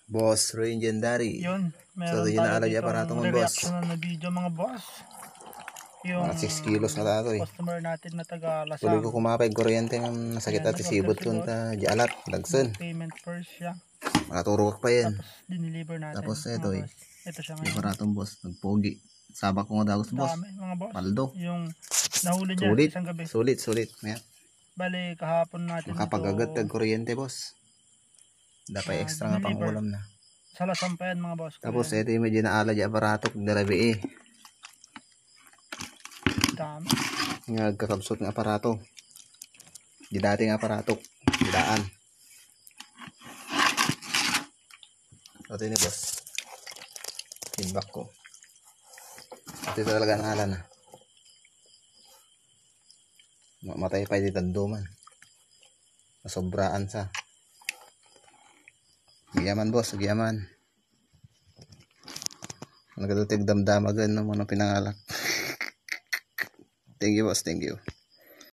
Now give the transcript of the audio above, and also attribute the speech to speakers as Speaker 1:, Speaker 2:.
Speaker 1: Boss Legendary.
Speaker 2: Yun,
Speaker 1: So
Speaker 2: meron
Speaker 1: yun na
Speaker 2: tayo
Speaker 1: alagay aparato ng boss.
Speaker 2: reaction na video mga boss. Yung
Speaker 1: Mga 6 kilos na ito eh.
Speaker 2: customer natin na taga
Speaker 1: Tuloy
Speaker 2: Lasang.
Speaker 1: ko kumapay kuryente ng nasakit
Speaker 2: Ayan,
Speaker 1: natin
Speaker 2: nag-order
Speaker 1: sibot
Speaker 2: si
Speaker 1: kun
Speaker 2: boss.
Speaker 1: ta dialat dagsen.
Speaker 2: Payment first siya.
Speaker 1: Makaturok pa yan.
Speaker 2: Tapos dineliver natin.
Speaker 1: Tapos ito
Speaker 2: mga
Speaker 1: eh.
Speaker 2: boss. Ito siya
Speaker 1: Yung
Speaker 2: ngayon.
Speaker 1: aparatong boss. Nagpogi. Sabak ko nga dagos boss.
Speaker 2: Dami mga boss.
Speaker 1: Paldo.
Speaker 2: Yung nahuli niya
Speaker 1: Sulit.
Speaker 2: isang gabi.
Speaker 1: Sulit. Ayan.
Speaker 2: Bali kahapon natin
Speaker 1: Makapagagat
Speaker 2: ito
Speaker 1: kag kuryente boss. Dapat extra nga pang ulam na.
Speaker 2: sa Lasang pa yan mga boss.
Speaker 1: Tapos ito yung medyo naala di aparato kag darabi eh.
Speaker 2: Dami.
Speaker 1: Nga kakabsot ng aparato. Di dating aparato. Didaan. Ito ni boss. Feedback ko. Ito talaga ang ala na. Matay pa yung tanduman. Masobraan sa. Giyaman boss, giyaman. Nagatutig damdamagan ng mga pinangalak. Thank you boss, thank you.